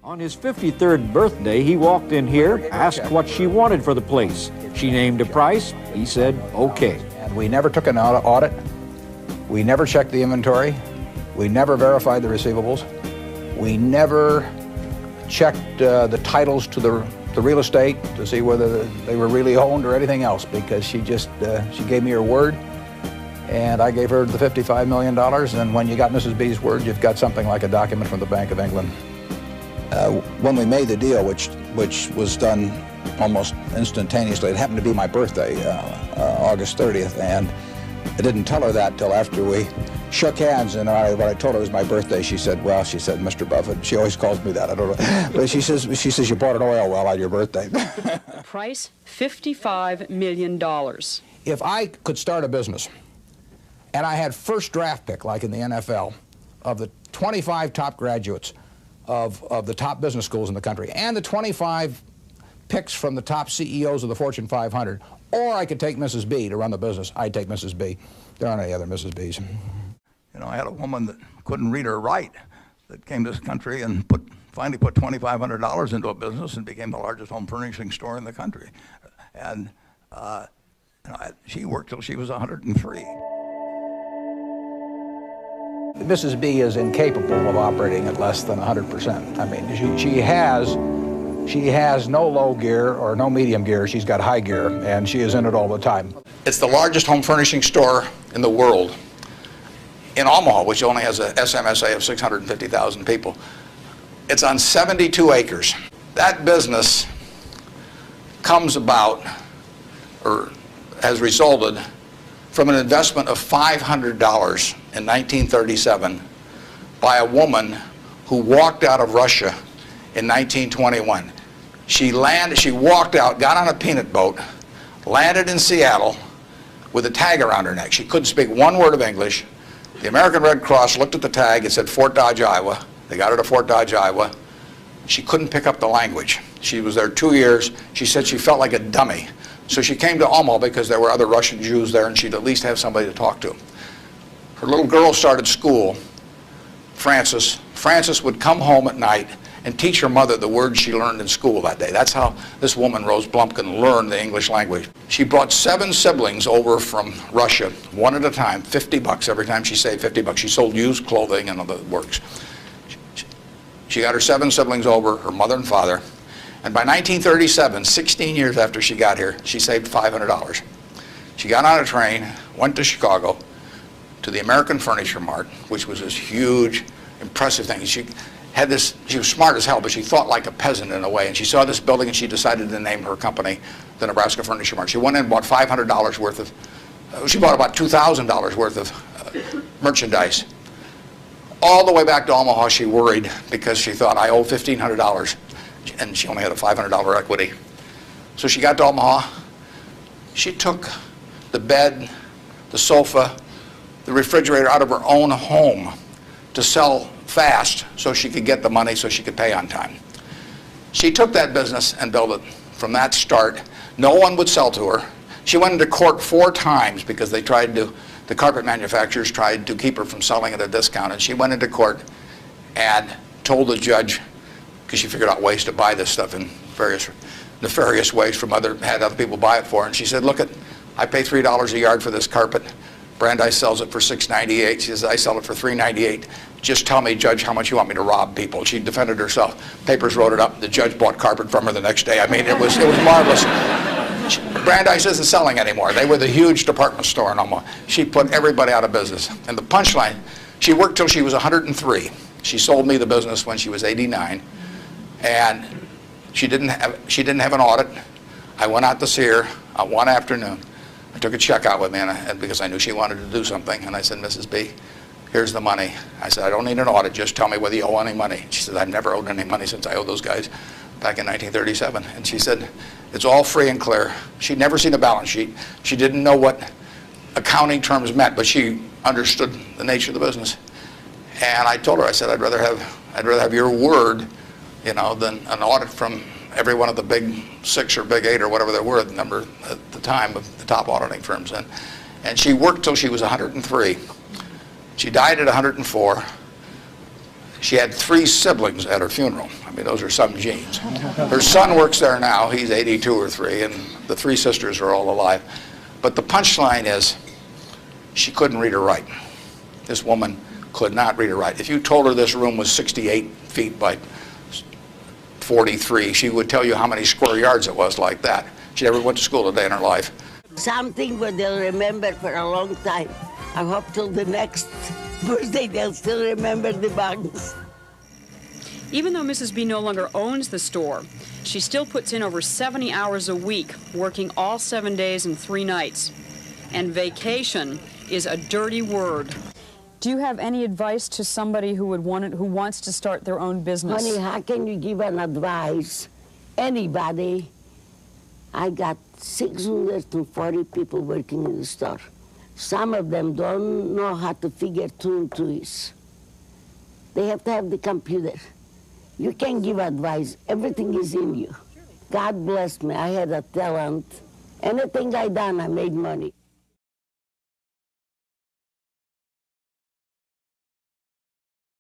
On his 53rd birthday, he walked in here, asked what she wanted for the place. She named a price. He said, okay. And we never took an audit. We never checked the inventory. We never verified the receivables. We never checked the titles to the real estate to see whether they were really owned or anything else, because she gave me her word, and I gave her the $55 million, and when you got Mrs. B's word, you've got something like a document from the Bank of England. When we made the deal, which was done almost instantaneously, it happened to be my birthday, August 30th, and I didn't tell her that till after we shook hands, and when I told her it was my birthday, she said, Mr. Buffett. She always calls me that, I don't know. But she says, you bought an oil well on your birthday. Price, $55 million. If I could start a business, and I had first draft pick, like in the NFL, of the 25 top graduates of the top business schools in the country, and the 25 picks from the top CEOs of the Fortune 500, or I could take Mrs. B to run the business, I'd take Mrs. B. There aren't any other Mrs. B's. You know, I had a woman that couldn't read or write that came to this country and finally put $2,500 into a business and became the largest home furnishing store in the country. And she worked till she was 103. Mrs. B is incapable of operating at less than 100%. I mean, she has no low gear or no medium gear. She's got high gear, and she is in it all the time. It's the largest home furnishing store in the world. In Omaha, which only has a SMSA of 650,000 people, it's on 72 acres. That business comes about, or has resulted, from an investment of $500 in 1937 by a woman who walked out of Russia in 1921. She walked out, got on a peanut boat, landed in Seattle with a tag around her neck. She couldn't speak one word of English. The American Red Cross looked at the tag. It said Fort Dodge, Iowa. They got her to Fort Dodge, Iowa. She couldn't pick up the language. She was there 2 years. She said she felt like a dummy. So she came to Omaha because there were other Russian Jews there, and she'd at least have somebody to talk to. Her little girl started school, Frances. Frances would come home at night and teach her mother the words she learned in school that day. That's how this woman, Rose Blumkin, learned the English language. She brought 7 siblings over from Russia, one at a time, $50 every time she saved $50. She sold used clothing and other works. She got her 7 siblings over, her mother and father, and by 1937, 16 years after she got here, she saved $500. She got on a train, went to Chicago, to the American Furniture Mart, which was this huge, impressive thing. She was smart as hell, but she thought like a peasant in a way, and she saw this building and she decided to name her company the Nebraska Furniture Mart. She went in and bought $500 worth of, she bought about $2,000 worth of merchandise. All the way back to Omaha, she worried because she thought, I owe $1,500, and she only had a $500 equity. So she got to Omaha. She took the bed, the sofa, the refrigerator out of her own home to sell fast so she could get the money so she could pay on time. She took that business and built it from that start. No one would sell to her. She went into court 4 times because the carpet manufacturers tried to keep her from selling at a discount, and she went into court and told the judge, because she figured out ways to buy this stuff in various nefarious ways from had other people buy it for her, and she said, look, I pay $3 a yard for this carpet. Brandeis sells it for $6.98. She says, I sell it for $3.98. Just tell me, Judge, how much you want me to rob people. She defended herself. Papers wrote it up. The judge bought carpet from her the next day. I mean, it was marvelous. Brandeis isn't selling anymore. They were the huge department store in Omaha. She put everybody out of business. And the punchline, she worked till she was 103. She sold me the business when she was 89. And she didn't have an audit. I went out to see her one afternoon. I took a check out with me because I knew she wanted to do something. And I said, Mrs. B, here's the money. I said, I don't need an audit. Just tell me whether you owe any money. She said, I've never owed any money since I owed those guys back in 1937. And she said, it's all free and clear. She'd never seen a balance sheet. She didn't know what accounting terms meant, but she understood the nature of the business. And I told her, I said, I'd rather have your word, than an audit from every one of the big 6 or big 8 or whatever there were, the number at the time of the top auditing firms. And she worked till she was 103. She died at 104. She had 3 siblings at her funeral. I mean, those are some genes. Her son works there now. He's 82 or 3, and the 3 sisters are all alive. But the punchline is, she couldn't read or write. This woman could not read or write. If you told her this room was 68 feet by 43, she would tell you how many square yards it was like that. She never went to school a day in her life. Something what they'll remember for a long time. I hope till the next birthday they'll still remember the bugs. Even though Mrs. B no longer owns the store, she still puts in over 70 hours a week, working all 7 days and 3 nights. And vacation is a dirty word. Do you have any advice to somebody who wants to start their own business? Honey, how can you give an advice? Anybody. I got 640 people working in the store. Some of them don't know how to figure 2 and 2 is. They have to have the computer. You can't give advice. Everything is in you. God bless me. I had a talent. Anything I done, I made money.